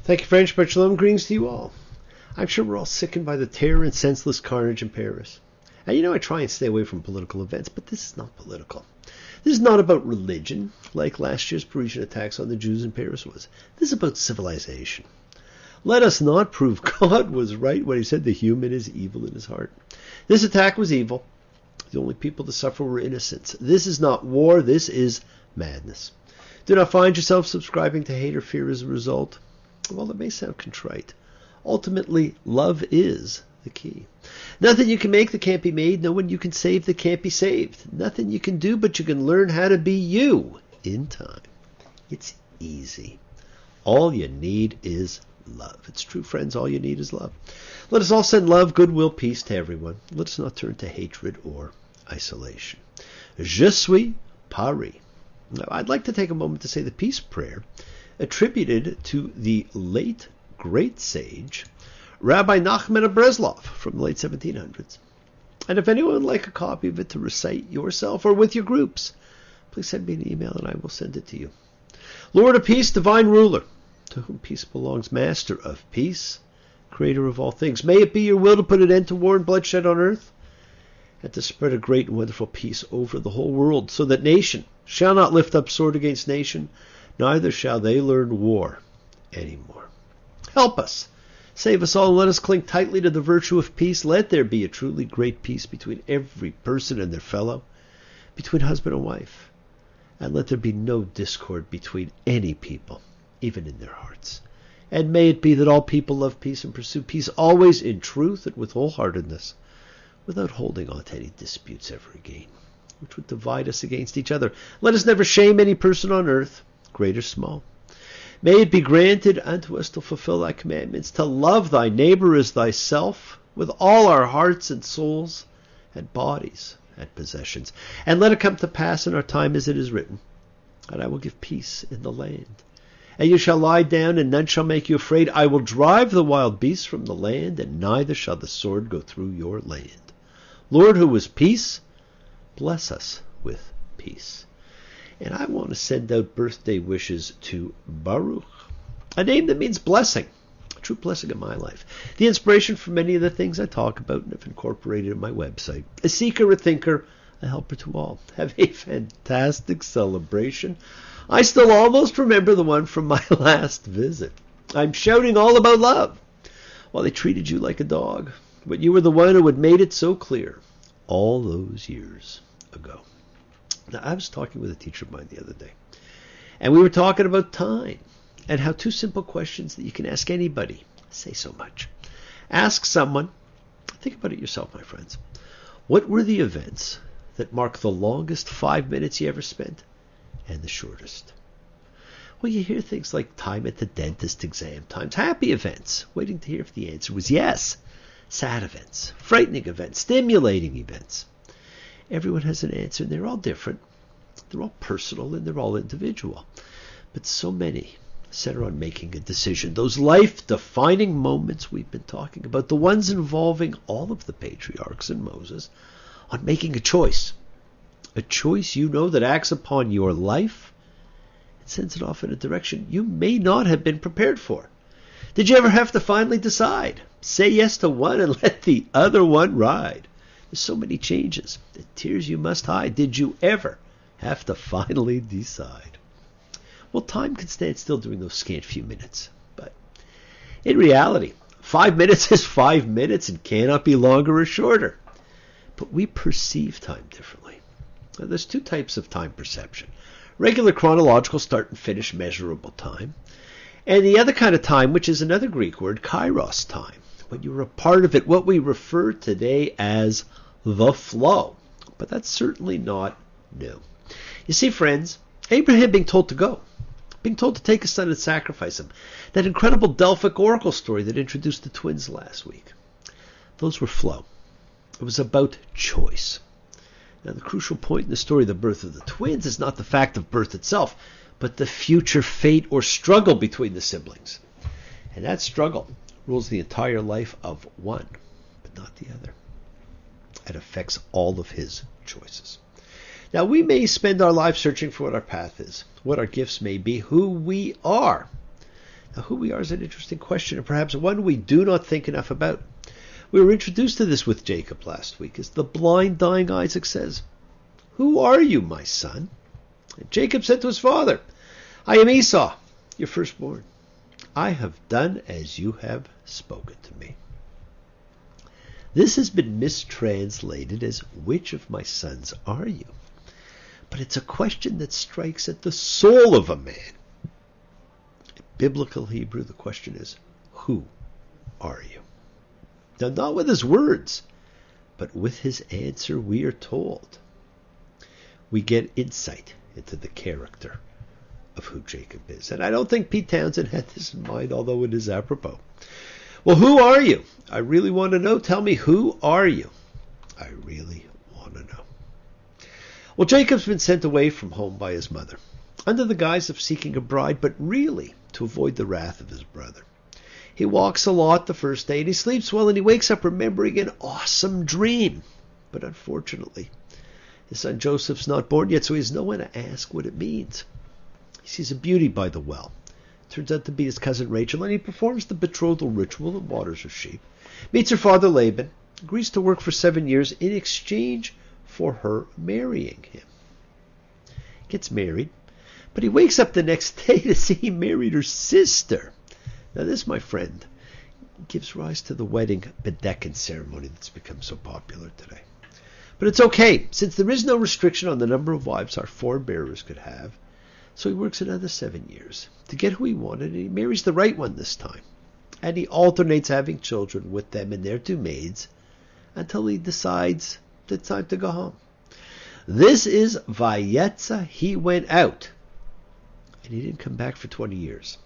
Thank you, French, but shalom, greetings to you all. I'm sure we're all sickened by the terror and senseless carnage in Paris. And I try and stay away from political events, but this is not political. This is not about religion, like last year's Parisian attacks on the Jews in Paris was. This is about civilization. Let us not prove God was right when he said the human is evil in his heart. This attack was evil. The only people to suffer were innocents. This is not war, this is madness. Do not find yourself subscribing to hate or fear as a result. Well, it may sound contrite. Ultimately, love is the key. Nothing you can make that can't be made. No one you can save that can't be saved. Nothing you can do, but you can learn how to be you in time. It's easy. All you need is love. It's true, friends. All you need is love. Let us all send love, goodwill, peace to everyone. Let us not turn to hatred or isolation. Je suis Paris. Now, I'd like to take a moment to say the peace prayer attributed to the late great sage Rabbi Nachman of Breslov from the late 1700s. And if anyone would like a copy of it to recite yourself or with your groups, please send me an email and I will send it to you. Lord of peace, divine ruler, to whom peace belongs, master of peace, creator of all things, may it be your will to put an end to war and bloodshed on earth, and to spread a great and wonderful peace over the whole world, so that nation shall not lift up sword against nation, neither shall they learn war anymore. Help us. Save us all, and let us cling tightly to the virtue of peace. Let there be a truly great peace between every person and their fellow, between husband and wife. And let there be no discord between any people, even in their hearts. And may it be that all people love peace and pursue peace always in truth and with wholeheartedness, without holding on to any disputes ever again, which would divide us against each other. Let us never shame any person on earth, great or small. May it be granted unto us to fulfill thy commandments, to love thy neighbor as thyself, with all our hearts and souls and bodies and possessions. And let it come to pass in our time as it is written, and I will give peace in the land. And you shall lie down, and none shall make you afraid. I will drive the wild beasts from the land, and neither shall the sword go through your land. Lord, who is peace, bless us with peace. And I want to send out birthday wishes to Baruch, a name that means blessing, a true blessing in my life. The inspiration for many of the things I talk about and have incorporated in my website. A seeker, a thinker, a helper to all. Have a fantastic celebration. I still almost remember the one from my last visit. I'm shouting all about love. Well, they treated you like a dog, but you were the one who had made it so clear all those years ago. Now, I was talking with a teacher of mine the other day, and we were talking about time and how two simple questions that you can ask anybody say so much. Ask someone, think about it yourself, my friends, what were the events that mark the longest 5 minutes you ever spent and the shortest? Well, you hear things like time at the dentist, exam times, happy events, waiting to hear if the answer was yes, sad events, frightening events, stimulating events. Everyone has an answer, and they're all different. They're all personal, and they're all individual. But so many center on making a decision. Those life-defining moments we've been talking about, the ones involving all of the patriarchs and Moses, on making a choice. A choice that acts upon your life and sends it off in a direction you may not have been prepared for. Did you ever have to finally decide? Say yes to one and let the other one ride. There's so many changes. The tears you must hide. Did you ever have to finally decide? Well, time can stand still during those scant few minutes. But in reality, 5 minutes is 5 minutes and cannot be longer or shorter. But we perceive time differently. Now, there's two types of time perception. Regular chronological start and finish measurable time. And the other kind of time, which is another Greek word, kairos time. When you're a part of it, what we refer today as the flow. But that's certainly not new. You see, friends, Abraham being told to go, being told to take his son and sacrifice him, that incredible Delphic oracle story that introduced the twins last week, those were flow. It was about choice. Now, the crucial point in the story of the birth of the twins is not the fact of birth itself, but the future fate or struggle between the siblings. And that struggle rules the entire life of one, but not the other. It affects all of his choices. Now, we may spend our lives searching for what our path is, what our gifts may be, who we are. Now, who we are is an interesting question, and perhaps one we do not think enough about. We were introduced to this with Jacob last week, as the blind, dying Isaac says, "Who are you, my son?" And Jacob said to his father, "I am Esau, your firstborn. I have done as you have spoken to me." This has been mistranslated as, "Which of my sons are you?" But it's a question that strikes at the soul of a man. In biblical Hebrew, the question is, who are you? Now, not with his words, but with his answer, we are told. We get insight into the character of who Jacob is. And I don't think Pete Townsend had this in mind, although it is apropos. "Well, who are you? I really want to know. Tell me, who are you?" I really want to know. Well, Jacob's been sent away from home by his mother, under the guise of seeking a bride, but really to avoid the wrath of his brother. He walks a lot the first day, and he sleeps well, and he wakes up remembering an awesome dream. But unfortunately, his son Joseph's not born yet, so he has no one to ask what it means. He sees a beauty by the well. Turns out to be his cousin Rachel, and he performs the betrothal ritual and waters her sheep. Meets her father Laban, agrees to work for 7 years in exchange for her marrying him. Gets married, but he wakes up the next day to see he married her sister. Now this, my friend, gives rise to the wedding bedecking ceremony that's become so popular today. But it's okay, since there is no restriction on the number of wives our forebearers could have. So he works another 7 years to get who he wanted, and he marries the right one this time. And he alternates having children with them and their 2 maids until he decides it's time to go home. This is Vayetza, he went out. And he didn't come back for 20 years,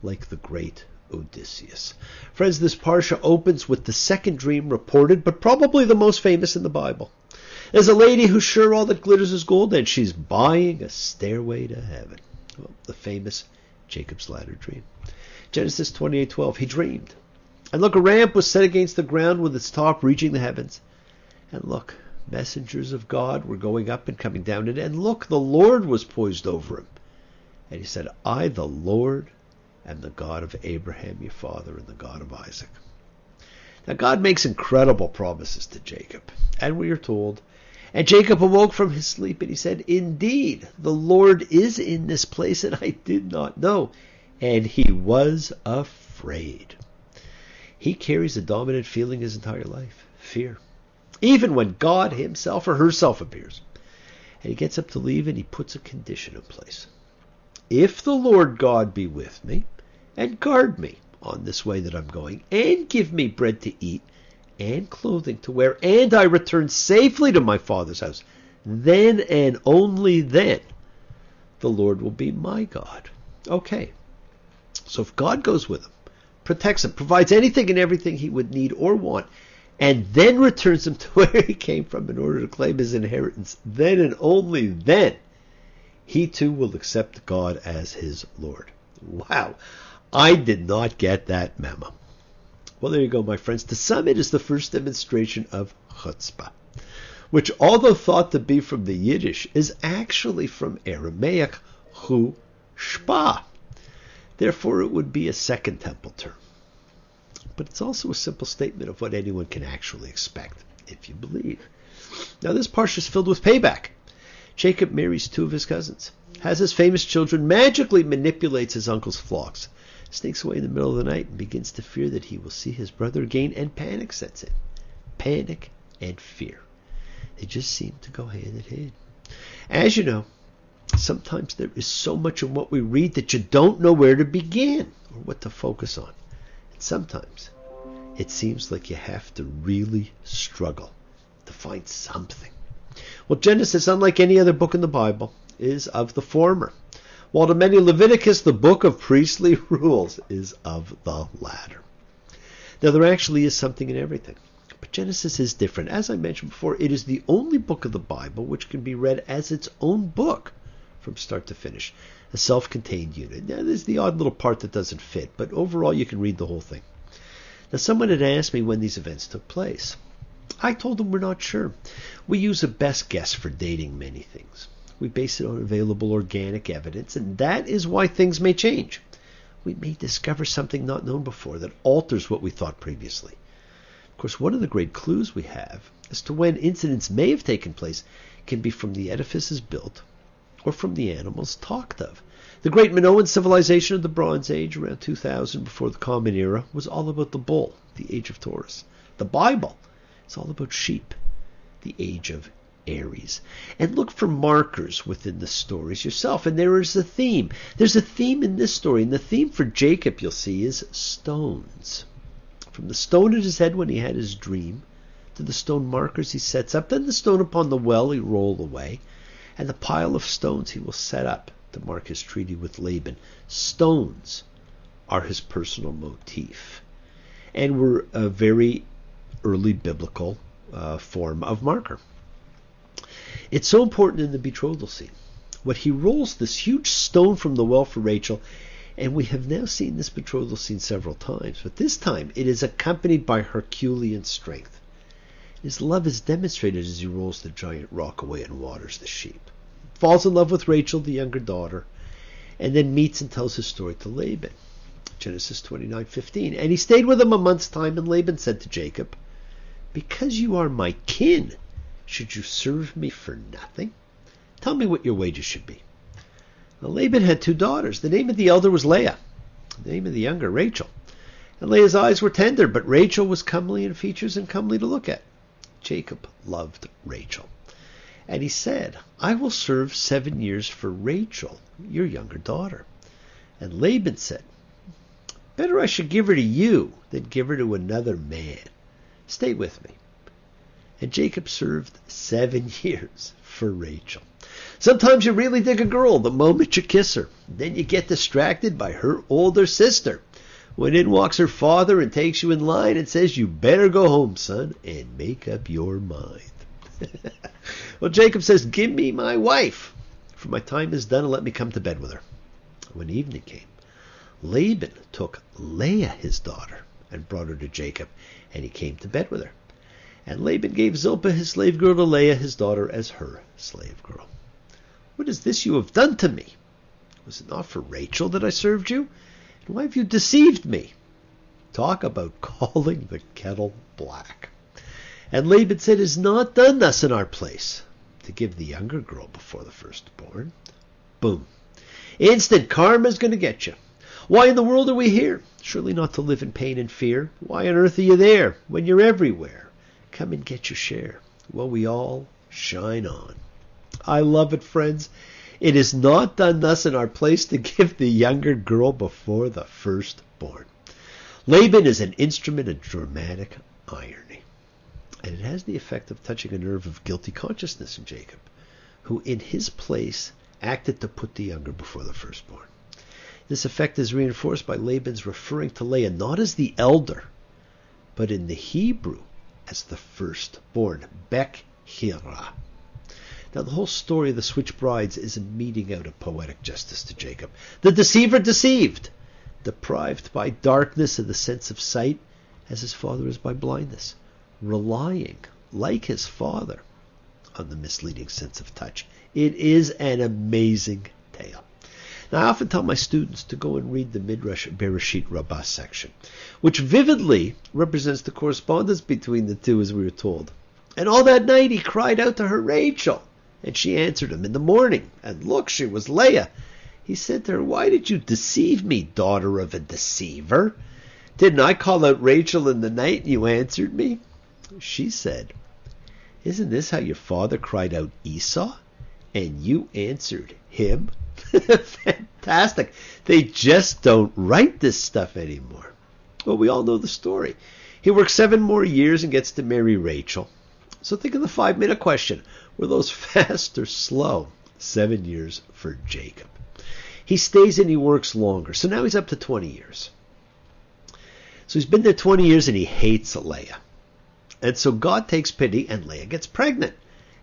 like the great Odysseus. Friends, this parsha opens with the second dream reported, but probably the most famous in the Bible. There's a lady who's sure all that glitters is gold, and she's buying a stairway to heaven. Well, the famous Jacob's ladder dream. Genesis 28:12, he dreamed. And look, a ramp was set against the ground with its top reaching the heavens. And look, messengers of God were going up and coming down. And look, the Lord was poised over him. And he said, "I, the Lord, am the God of Abraham, your father, and the God of Isaac." Now, God makes incredible promises to Jacob. And we are told, "And Jacob awoke from his sleep, and he said, 'Indeed, the Lord is in this place, and I did not know.' And he was afraid." He carries a dominant feeling his entire life, fear. Even when God himself or herself appears. And he gets up to leave, and he puts a condition in place. "If the Lord God be with me, and guard me on this way that I'm going, and give me bread to eat, and clothing to wear, and I return safely to my father's house, then and only then the Lord will be my God." Okay. So if God goes with him, protects him, provides anything and everything he would need or want, and then returns him to where he came from in order to claim his inheritance, then and only then he too will accept God as his Lord. Wow. I did not get that memo. Well, there you go, my friends. To some, it is the first demonstration of chutzpah, which, although thought to be from the Yiddish, is actually from Aramaic hu shpa. Therefore, it would be a Second Temple term. But it's also a simple statement of what anyone can actually expect, if you believe. Now, this parsha is filled with payback. Jacob marries 2 of his cousins, has his famous children, magically manipulates his uncle's flocks, sneaks away in the middle of the night, and begins to fear that he will see his brother again, and panic sets in. Panic and fear. They just seem to go hand in hand. As you know, sometimes there is so much in what we read that you don't know where to begin or what to focus on. And sometimes it seems like you have to really struggle to find something. Well, Genesis, unlike any other book in the Bible, is of the former, while to many Leviticus, the book of priestly rules, is of the latter. Now, there actually is something in everything. But Genesis is different. As I mentioned before, it is the only book of the Bible which can be read as its own book from start to finish, a self-contained unit. Now, there's the odd little part that doesn't fit, but overall you can read the whole thing. Now, someone had asked me when these events took place. I told them we're not sure. We use a best guess for dating many things. We base it on available organic evidence, and that is why things may change. we may discover something not known before that alters what we thought previously. Of course, one of the great clues we have as to when incidents may have taken place can be from the edifices built or from the animals talked of. The great Minoan civilization of the Bronze Age, around 2000 before the Common Era, was all about the bull, the age of Taurus. The Bible is all about sheep, the age of Aries. And look for markers within the stories yourself. And there is a theme. There's a theme in this story. And the theme for Jacob, you'll see, is stones. From the stone at his head when he had his dream, to the stone markers he sets up, then the stone upon the well he rolled away, and the pile of stones he will set up to mark his treaty with Laban. Stones are his personal motif, and were a very early biblical form of marker. It's so important in the betrothal scene. What he rolls this huge stone from the well for Rachel, and we have now seen this betrothal scene several times, but this time it is accompanied by Herculean strength. His love is demonstrated as he rolls the giant rock away and waters the sheep. Falls in love with Rachel, the younger daughter, and then meets and tells his story to Laban. Genesis 29:15. And he stayed with him a month's time, and Laban said to Jacob, "Because you are my kin, should you serve me for nothing? Tell me what your wages should be." Now, Laban had 2 daughters. The name of the elder was Leah, the name of the younger Rachel. And Leah's eyes were tender, but Rachel was comely in features and comely to look at. Jacob loved Rachel. And he said, "I will serve 7 years for Rachel, your younger daughter." And Laban said, "Better I should give her to you than give her to another man. Stay with me." And Jacob served 7 years for Rachel. Sometimes you really dig a girl the moment you kiss her. Then you get distracted by her older sister, when in walks her father and takes you in line and says, "You better go home, son, and make up your mind." Well, Jacob says, "Give me my wife, for my time is done, and let me come to bed with her." When evening came, Laban took Leah, his daughter, and brought her to Jacob, and he came to bed with her. And Laban gave Zilpah, his slave girl, to Leah, his daughter, as her slave girl. "What is this you have done to me? Was it not for Rachel that I served you? And why have you deceived me?" Talk about calling the kettle black. And Laban said, "It is not done thus in our place, to give the younger girl before the firstborn." Boom. Instant karma's going to get you. Why in the world are we here? Surely not to live in pain and fear. Why on earth are you there when you're everywhere? Come and get your share. Well, we all shine on. I love it, friends. It is not done thus in our place, to give the younger girl before the firstborn. Laban is an instrument of dramatic irony, and it has the effect of touching a nerve of guilty consciousness in Jacob, who in his place acted to put the younger before the firstborn. This effect is reinforced by Laban's referring to Leah not as the elder, but in the Hebrew as the firstborn, Bechira. Now, the whole story of the switch brides is a meting out of poetic justice to Jacob. The deceiver deceived, deprived by darkness of the sense of sight, as his father is by blindness, relying, like his father, on the misleading sense of touch. It is an amazing tale. Now, I often tell my students to go and read the Midrash Bereshit Rabbah section, which vividly represents the correspondence between the two, as we were told. "And all that night he cried out to her, 'Rachel.' And she answered him in the morning, and look, she was Leah. He said to her, 'Why did you deceive me, daughter of a deceiver? Didn't I call out Rachel in the night, and you answered me?' She said, 'Isn't this how your father cried out Esau, and you answered him?'" Fantastic. They just don't write this stuff anymore. Well, we all know the story. He works 7 more years and gets to marry Rachel. So think of the 5-minute question. Were those fast or slow? 7 years for Jacob. He stays and he works longer. So now he's up to 20 years. So he's been there 20 years and he hates Leah. And so God takes pity and Leah gets pregnant.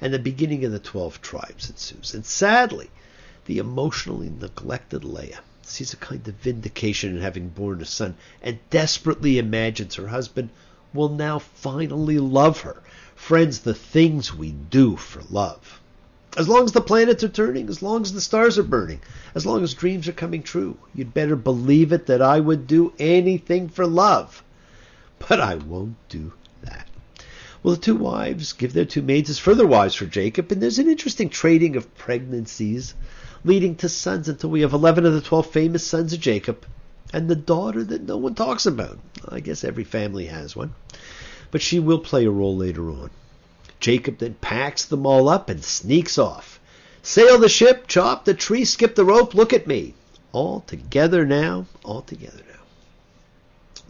And the beginning of the 12 tribes ensues. And sadly, the emotionally neglected Leah sees a kind of vindication in having born a son and desperately imagines her husband will now finally love her. Friends, the things we do for love. As long as the planets are turning, as long as the stars are burning, as long as dreams are coming true, you'd better believe it that I would do anything for love. But I won't do that. Well, the two wives give their two maids as further wives for Jacob, and there's an interesting trading of pregnancies leading to sons until we have 11 of the 12 famous sons of Jacob and the daughter that no one talks about. I guess every family has one, but she will play a role later on. Jacob then packs them all up and sneaks off. Sail the ship, chop the tree, skip the rope, look at me. All together now, all together now.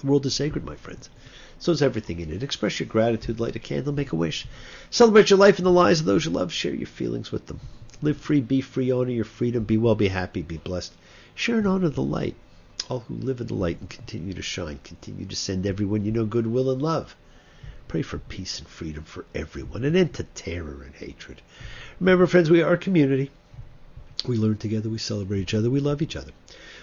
The world is sacred, my friends. So is everything in it. Express your gratitude, light a candle, make a wish. Celebrate your life and the lives of those you love. Share your feelings with them. Live free, be free, honor your freedom. Be well, be happy, be blessed. Share and honor the light. All who live in the light and continue to shine. Continue to send everyone you know goodwill and love. Pray for peace and freedom for everyone, an end to terror and hatred. Remember, friends, we are a community. We learn together, we celebrate each other, we love each other.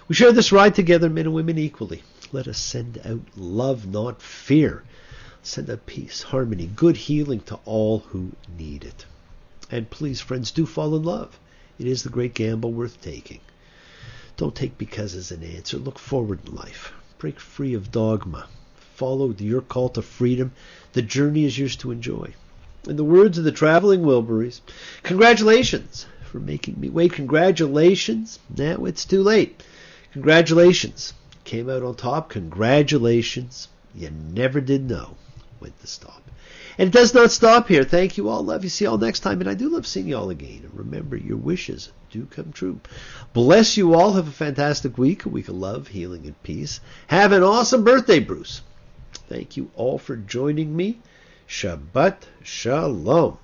We share this ride together, men and women equally. Let us send out love, not fear. Send out peace, harmony, good healing to all who need it. And please, friends, do fall in love. It is the great gamble worth taking. Don't take because as an answer. Look forward in life. Break free of dogma. Follow your call to freedom. The journey is yours to enjoy. In the words of the Traveling Wilburys, congratulations for making me wait. Congratulations. Now it's too late. Congratulations. Came out on top. Congratulations. You never did know when to stop. And it does not stop here. Thank you all. Love you. See you all next time. And I do love seeing you all again. And remember, your wishes do come true. Bless you all. Have a fantastic week. A week of love, healing, and peace. Have an awesome birthday, Bruce. Thank you all for joining me. Shabbat Shalom.